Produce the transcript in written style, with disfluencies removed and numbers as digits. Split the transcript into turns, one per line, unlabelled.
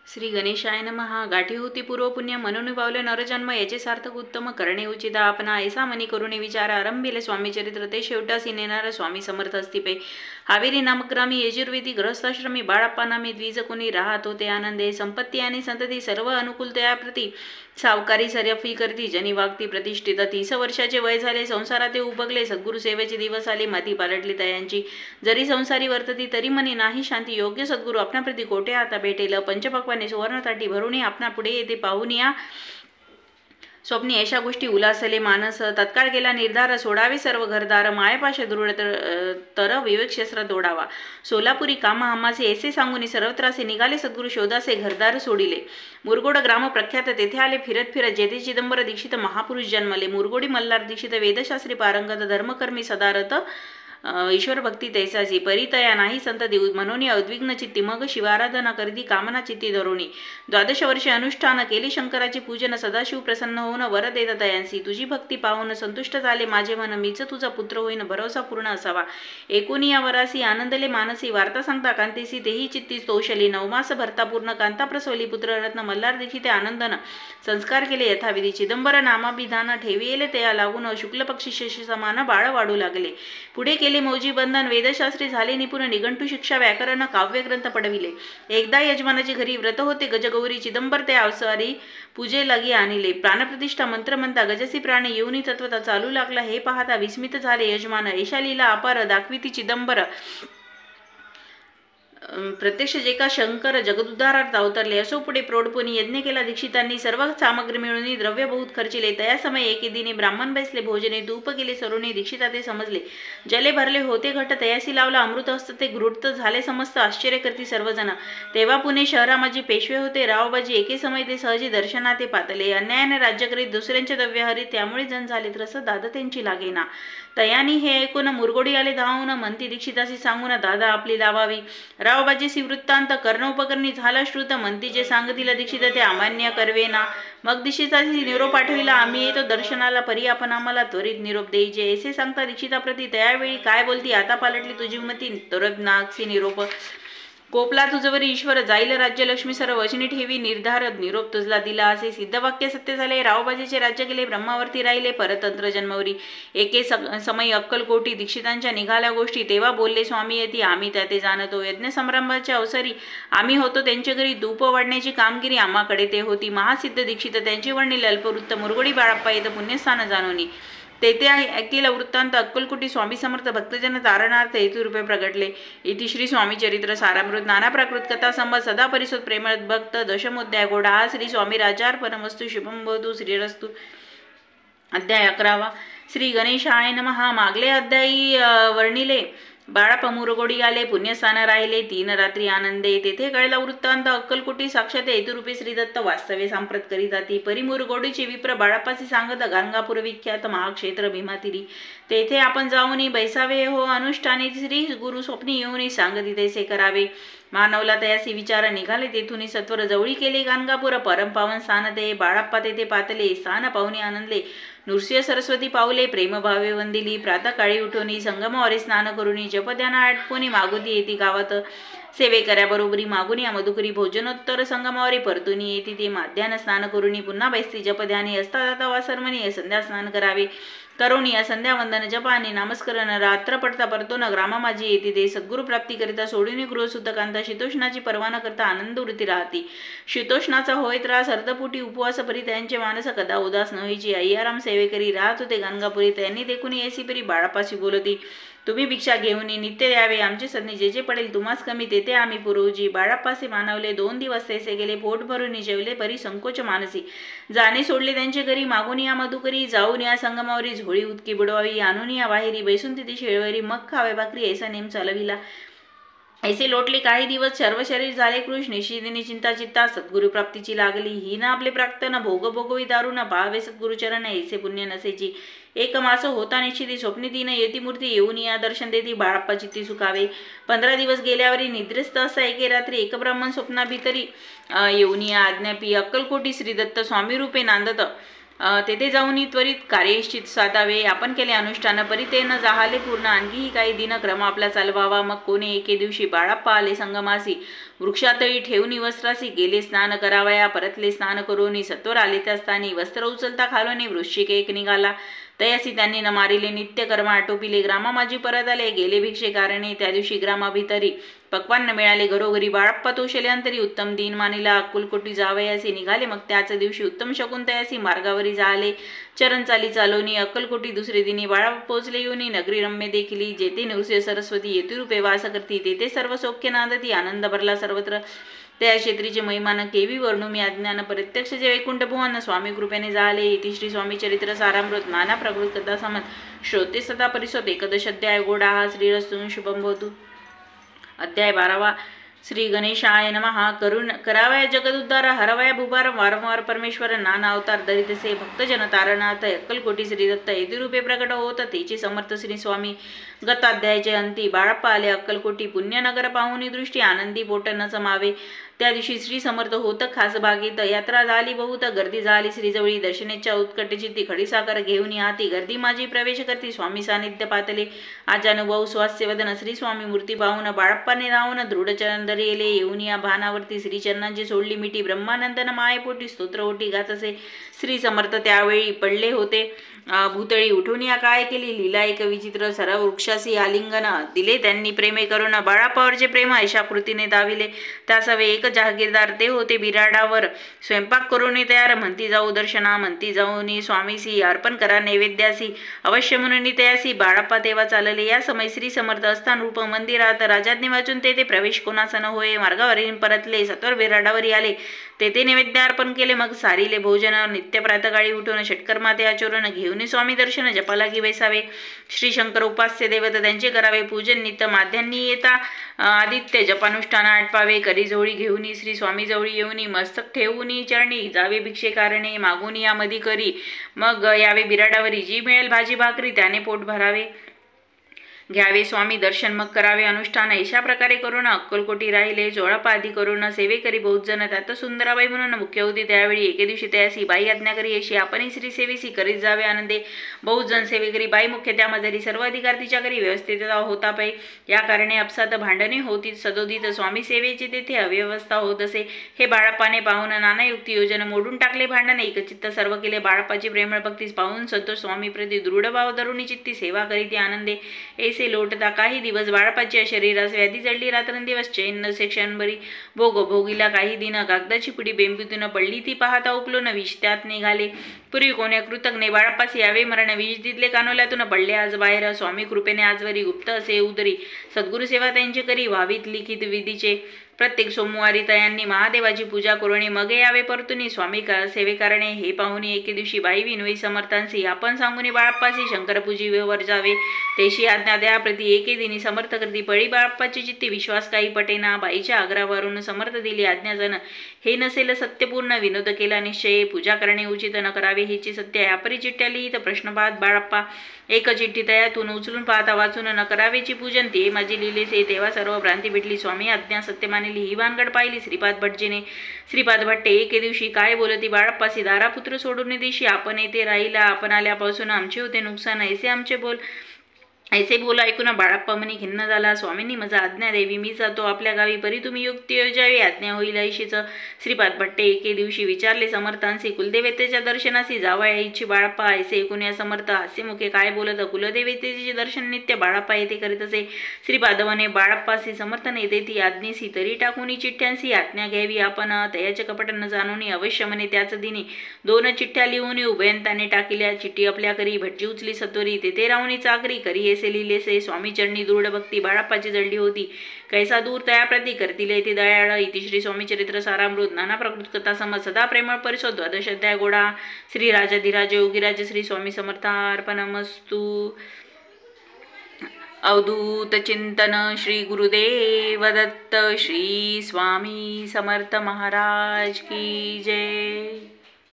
श्री गणेशाय नमः। गाठी होती पूर्व पुण्य म्हणून पावले नरजन्म, याचे सार्थक उत्तम करणे उचित आपणा. ऐसा मनी करुणे विचार आरंभिले स्वामी चरित्र, ते शेवटासी नेणारा स्वामी समर्थ असतिपे. हावेरी नामग्रामी यजुर्वेदी गृहस्थाश्रमी, बाळाप्पा नामी द्विज कोणी राहत होते आनंदे. संपत्ती आणि संतती सर्व अनुकूलतया प्रती, सावकारी सर्यफी करती जनी वागती प्रतिष्ठित. 30 वर्षाचे वय झाले, संसारात ते उबगले. सद्गुरु सेवेचे दिवस आले, माती पालटली तयांची. जरी संसारी वर्तती तरी मनी नाही शांती. योग्य सद्गुरु आपणाप्रती कोठे आता भेटेल. पंचपक्वाने सुवर्ण ताटी भरून आपणा पुढे येते पाहून या स्वप्नी अशा गोष्टी उलासले मानस. तत्काळ केला निर्धार, सोडावे सर्व घरदार. मायपाश दृढ तर विवेक शस्त्र तोडावा. सोलापुरी कामा हमासे ऐसे सांगून सर्वत्रासे निघाले सद्गुरु शोधासे घरदार सोडिले. मुरगोड ग्राम प्रख्यात, तेथे आले फिरत फिरत जेथे चिदंबर दीक्षित महापुरुष जन्मले. मुरगोडी मल्हार दीक्षित वेदशास्त्री पारंगत, धर्मकर्मी सदारथ ईश्वर भक्ती तैसाची. परितया नाही संत देऊ म्हणून उद्विग्न चित्ती, मग शिवाराधना करीती कामना चित्ती धरुणी. 12 वर्षे अनुष्ठान केली शंकराचे पूजन, सदाशिव प्रसन्न होऊन वर देत तयांसी. तुझी भक्ती पाहून संतुष्ट झाले माझे मन, मीच तुझा पुत्र होईन भरोसा पूर्ण असावा. एकूणी या वरासी आनंदले मानसी, वार्ता सांगता कांतीसी तेही चित्ती तोषली. 9 मास भरता पूर्ण कांता प्रसवली, पुत्ररत्न मल्हार दीक्षिते आनंदन संस्कार केले यथाविधी. चिदंबर नामाभिधान ठेविले तया लागून, शुक्ल पक्षी शशी समान बाळ वाढू लागले. पुढे केले मौजी बंधन, वेदशास्त्री झाले निपुण, निघंटू शिक्षा व्याकरण काव्यग्रंथ पडविले. एकदा यजमानाची घरी व्रत होते गजगौरी, चिदंबर ते अवसरी पूजे लागी आणले. प्राणप्रतिष्ठा मंत्र म्हणता गजसी प्राणी येऊनी तत्वता चालू लागला. हे पाहता विस्मित झाले यजमान, ऐशा लीला अपार दाखविती चिदंबर. प्रत्यक्ष जे का शंकर जगदुद्धारार्थ अवतरले. असो पुढे प्रौढपणी यज्ञ केला दीक्षितांनी, सर्व सामग्री मिळून द्रव्य बहुत खर्चिले. तया समय एके दिनी ब्राह्मण बैसले भोजने, धूप केले सरुणी दीक्षिता ते समजले. जले भरले होते घट, तयासी लावला अमृत हस्त, ते घृत झाले समस्त आश्चर्य करती सर्वजण. तेव्हा पुणे शहरामाजी पेशवे होते रावबाजी, एके समय ते सहजी दर्शना ते पातले. अन्यायाने राज्य करीत दुसऱ्यांचे द्रव्य हरीत, त्यामुळे जण झाले त्रस्त दादा त्यांची लागेना. तयानी हे ऐकून मुरगोडी आले धावून, म्हणती दीक्षिताशी सांगून दादा आपली लावावी. रावबाजीसी वृत्तांत कर्णोपकरणी झाला श्रुत, म्हणती जे सांगतील दीक्षित ते अमान्य करवेना. मग दीक्षिताशी निरोप पाठविला, आम्ही येतो दर्शनाला, परी आपण आम्हाला त्वरित निरोप देईचे. ऐसे सांगता दीक्षिताप्रती त्यावेळी काय बोलती, आता पालटली तुझी मती त्वरत नागसी निरोप. कोपला तुझवरी ईश्वर, जाईल राज्यलक्ष्मी सर्व वचनी ठेवी निर्धार. निरोप तुझला दिला असे सिद्धवाक्य सत्य झाले. रावबाजीचे राज्य केले, ब्रह्मावरती राहिले परतंत्र जन्मवरी. एके समय अक्कलकोटी दीक्षितांच्या निघाल्या गोष्टी, तेव्हा बोलले स्वामी येती आम्ही त्या ते जाणतो. यज्ञ समारंभाच्या अवसरी आम्ही होतो त्यांच्या घरी, धूप वाढण्याची कामगिरी आम्हाकडे ते होती. महासिद्ध दीक्षित त्यांची वर्णिले अल्पवृत्त, मुरगोडी बाळाप्पा येत पुण्यस्थान जाणोनी. तेथे ऐकेला वृत्तांत अक्कलकोटी स्वामी समर्थ भक्तजन तारणार्थ हेतुरूपे प्रगटले. इति श्री स्वामी चरित्र सारामृत नाना प्राकृत कथा संबत सदा परिसोत प्रेमळ भक्त दशमोध्याय घोडा. हा श्री स्वामी राजार्पणमस्तु शुभम भवतु श्रीरस्तु. अध्याय 11. श्री गणेशाय नमः. मागले अध्यायी वर्णिले. बाळाप्पा मुरगोडी आले, पुण्यस्थान राहिले 3 रात्री आनंदे. तेथे कळला वृत्तांत अक्कलकोटी साक्षात हेतुरूपी श्रीदत्त वास्तव्य सांप्रत करीत आती. परी मुरगोडीचे विप्र बाळाप्पासी सांगत गाणगापूर विख्यात महाक्षेत्र भीमातिरी. तेथे आपण जाऊनी बैसावे हो अनुष्ठाने. श्री गुरु स्वप्नी येऊनी सांगती तैसे करावे. मानवला तयासी विचार निघाले तेथून सत्वर जवळी केले गाणगापूर. परमपावन स्थान ते बाळाप्पा तेथे पातले. स्थान पाहुणे आनंदले. नृसिंह सरस्वती पावले प्रेमभावे वंदिली. प्रातःकाळी उठोनी संगमावरी स्नान करुनी जपध्याना आटपोनी मागुती येती गावात. सेवे बरोबरी मागुनी मधुकरी भोजनोत्तर संगमावरी परतुनी येती ते. माध्यान स्नान करुनी पुन्हा बैसती जपध्यानी. असता जाता वासरमणी संध्या स्नान करावे. करुणी संध्या वंदन जपानी नामस्करण. रात्र पडता परतोन ग्रामा माझी येते ते. सद्गुरु प्राप्ती करिता सोडून गृहसुतकांता. शीतोष्णाची परवाना करता आनंद वृत्ती राहती. शीतोष्णाचा होय त्रास अर्धपोटी उपवास परी त्यांचे मानस कदा उदास न होईची. अय्याराम सेवे करी राहत होते गाणगापुरी. त्यांनी देखून ऐसी परी बाळापाशी बोलती. तुम्ही भिक्षा घेऊन नित्य द्यावे. आमचे सदनी जे जे पडेल तुम्हास कमी तेथे आम्ही पुरवजी. बाळाप्पासे मानवले 2 दिवस तैसे गेले. पोट भरून जेवले परी संकोच मानसी. जाणे सोडले त्यांचे घरी. मागून या मधुकरी जाऊन या संगमावरी. झोळी उदकी बुडवावी आणून या बाहेरी. बैसून तिथे शेळवरी मग खावे भाकरी. ऐसा नेम चालविला. ऐसे लोटले काही दिवस. सर्व शरीर झाले कृष्ण. निशिदिनी चिंता चित्ता सद्गुरु प्राप्तीची लागली. ही ना आपले प्राक्तन भोग भोगवी दारुण. पाहावे सद्गुरुचरण ऐसे पुण्य नसेची. 1 मास होता निश्चिती. स्वप्नी 3 येती मूर्ती. येऊन या दर्शन देती बाळाप्पा चित्ती सुखावे. 15 दिवस गेल्यावरी निद्रिस्त असा एके रात्री एक ब्राह्मण स्वप्ना भीतरी येऊन या आज्ञापी. अक्कलकोटी श्रीदत्त स्वामी रूपे नांदत. तेथे जाऊन त्वरित कार्यश्चित साधावे. आपण केले अनुष्ठान परितेन जाहाले पूर्ण. आणखीही काही दिनक्रम आपला चालवावा. मग कोणी एके दिवशी बाळाप्पा आले संगमासी. वृक्षातळी ठेवून वस्त्रासी गेले स्नान करावया. परतले स्नान करून सत्वर आले त्या स्थानी. वस्त्र उचलता खालोनी वृश्चिक एक निघाला. तयासी त्यांनी न मारिले नित्य कर्म आटोपिले. ग्रामा माझी परत आले गेले भिक्षे कारणे. त्या दिवशी ग्रामाभितरी पक्वान न मिळाले घरोघरी. बाळाप्पा तोषल्यानंतरी उत्तम दिन मानिला. अक्कलकोटी जावयासी निघाले. मग त्याच दिवशी उत्तम शकून तयासी मार्गावरी जाले. चरण चाली चालोनी अक्कलकोटी दुसरे दिनी. बाळाप्पा पोचले येऊनी नगरी रम्य देखिली. जेथे नृसिंह सरस्वती येतिरूपे वास करती. तेथे सर्व सौख्य नांदती. आनंद भरला सर्वत्र. त्या क्षेत्रीचे महिमान केवी वर्णू मी अज्ञान. प्रत्यक्ष जे वैकुंठ भुवन स्वामी कृपेने झाले. इति श्री स्वामी चरित्र सारामृत नाना प्रकृत कथा समत श्रोते सदा परिसोत. एकदश अध्याय गोडा हा श्रीरस्तून शुभम भवतु. अध्याय 12. श्री गणेशाय नमः. करावया जगदुद्धार हरवया भूभार. वारंवार परमेश्वर नाना अवतार दरितसे भक्तजन तारणार्थ. अक्कलकोटी श्री दत्त येतिरूपे प्रकट होत. तेचे समर्थ श्री स्वामी. गताध्यायाचे अंती. बाळाप्पा आले अक्कलकोटी. पुण्यनगर पाहुनी दृष्टी आनंदी पोट न समावे. त्या दिवशी श्री समर्थ होत खास बागेत. यात्रा झाली बहुत गर्दी झाली श्रीजवळी. दर्शनेच्या उत्कटचित्ती खडीसाकर घेऊन हाती. गर्दी माझी प्रवेश करती स्वामी सानिध्य पातले. आज अनुभव स्वास्य वदन श्री स्वामी मूर्ती पाहून. बाळाप्पाने राहून दृढ चरण धरले. येऊन या भानावरती श्रीचरणांची सोडली मिठी. ब्रह्मानंदन मायेपोटी स्तोत्र ओटी गातसे. श्री समर्थ त्यावेळी पडले होते भूतळी. उठून या काय केली लीला एक विचित्र. सरळ वृक्षासी आलिंगन दिले त्यांनी प्रेमे करून. बाळाप्पावरचे प्रेम अशा कृतीने दाविले. त्यासवे एक जहागीरदार ते होते बिराडावर. स्वयंपाक करून तयार. म्हणती जाऊ दर्शना. म्हणती जाऊन स्वामीसी अर्पण करा नैवेद्यासी. अवश्य म्हणून तयासी. बाळाप्पा तेव्हा चालले. या समय श्री समर्थ असतान रूप मंदिरात. राजाज्ञे वाचून तेथे प्रवेश कोणाचा न होय. मार्गावरील परतले सत्वर बिराडावरी आले. तेथे नैवेद्य अर्पण केले. मग सारिले भोजन. नित्य प्रातकाळी उठून षटकर्माते आचरण घेऊन स्वामी दर्शन जपाला की बैसावे. श्री शंकर उपास्य देवत त्यांचे करावे पूजन. नित्य माध्यांनी येता आदित्य जपानुष्ठान आटपावे. करी जोळी घेऊन श्री स्वामी जवळी येऊनी. मस्तक ठेवून चरणी जावे भिक्षे कारणे. मागून या मधी करी. मग यावे बिराडावरी. जी मिळेल भाजी भाकरी त्याने पोट भरावे. घ्यावे स्वामी दर्शन मग करावे अनुष्ठान. अशा प्रकारे करून अक्कलकोटी राहिले. जोळापादी करून सेवे करी बहुत जण. त्यात सुंदराबाई म्हणून मुख्य होती. त्यावेळी एके दिवशी त्यासी बाई आज्ञा करी अशी. आपणही श्री सेवेसी करीत जावे आनंदे. बहुत जण सेवे करी. बाई मुख्य त्यामध्ये सर्व अधिकार तिच्या करी व्यवस्थित होता पाई. या कारणे अपसात भांडणे होती सदोदित. स्वामी सेवेची तेथे अव्यवस्था होत असे. हे बाळाप्पाने पाहून नाना युक्ती योजन मोडून टाकले भांडण. एकचित्त सर्व केले. बाळाप्पाची प्रेमळ भक्तीस पाहून संतोष स्वामी प्रति दृढ भाव धरुणी चित्ती सेवा करीती आनंदे. ऐसे लोटता काही दिवस बाळाप्पाच्या शरीरास व्याधी जडली. रात्रंदिवस चैन नसे क्षणभरी. भोगीला काही दिन. कागदाची पुडी बेंबीतून पडली ती पाहता उपलो न विष त्यात निघाले. पूर्वी कोण्या कृतज्ञ बाळाप्पास यावे मरण. विष दिदले कानोल्यातून पडले आज बाहेर. स्वामी कृपेने आजवरी गुप्त असे उदरी. सद्गुरु सेवा त्यांची करी व्हावीत लिखित विधीचे. प्रत्येक सोमवारी तयांनी महादेवाची पूजा करुणी. मग यावे परतुनी स्वामी सेवे करणे. हे पाहुणे एके दिवशी बाई विनवी समर्थांसी. आपण सांगून बाळाप्पासी शंकरपूजी वर जावे. तेशी आज्ञा द्या प्रति एके दिनी समर्थ करती. पळी बाळाप्पाची चित्ती विश्वास काही पटेना. बाईच्या आग्रहावरून समर्थ दिली आज्ञाजन. हे नसेल सत्यपूर्ण विनोद केला निश्चय. पूजा करणे उचित न करावे हेची सत्य. यापरी चिठ्ठ्या लिहित प्रश्नपात बाळाप्पा. एक चिठ्ठी तयातून उचलून पाहता वाचून न करावेची पूजन. ते माझी लिहिलेसे. तेव्हा सर्व भ्रांती भेटली. स्वामी आज्ञा सत्य मानिली. ही भानगड पाहिली श्रीपाद भटजीने. श्रीपाद भट्टे एके दिवशी काय बोलती बाळाप्पासी. दारापुत्र सोडून दिवशी आपण येथे राहिला. आपण आल्यापासून आमचे होते नुकसान. ऐसे बोल ऐकून बाळाप्पा मनी खिन्न झाला. स्वामींनी माझा आज्ञा देवी. मी जातो आपल्या गावी. परी तुम्ही युक्ती योजावी. आज्ञा होईल ऐशीच. श्रीपाद भट्टे एके दिवशी विचारले समर्थांसी. कुलदेवतेच्या दर्शनासी जावा यायची बाळाप्पा. ऐसे ऐकून या समर्थ हास्यमुखे काय बोलत. कुलदेवतेचे दर्शन नित्य बाळाप्पा येथे करीत असे. श्रीपाद म्हणे बाळाप्पासी समर्थन येते ती आज्ञेसी. तरी टाकून चिठ्ठ्यांसी आज्ञा घ्यावी आपण. तयाचे कपट न जाणून अवश्य म्हणे त्याच दिनी. 2 चिठ्ठ्या लिहून उभयंताने टाकिल्या. चिठ्ठी आपल्या करी. भटजी उचली सत्वरी. तेथे राहुनी चाकरी करी. लिहिलेसे. स्वामी चरणी दृढ भक्ती बाळाप्पाची जडली होती. कैसा दूर तयाप्रती करतील ते दयाळ. इति श्री स्वामी चरित्र सारामृत नाना प्रकृत कथा समज सदा प्रेमळ परिसो. 12 अध्याय गोडा. श्री राजाधिराज योगीराज श्री स्वामी समर्थार्पणमस्तु. अवधूत चिंतन. श्री गुरुदेव दत्त. श्री स्वामी समर्थ महाराज की जय.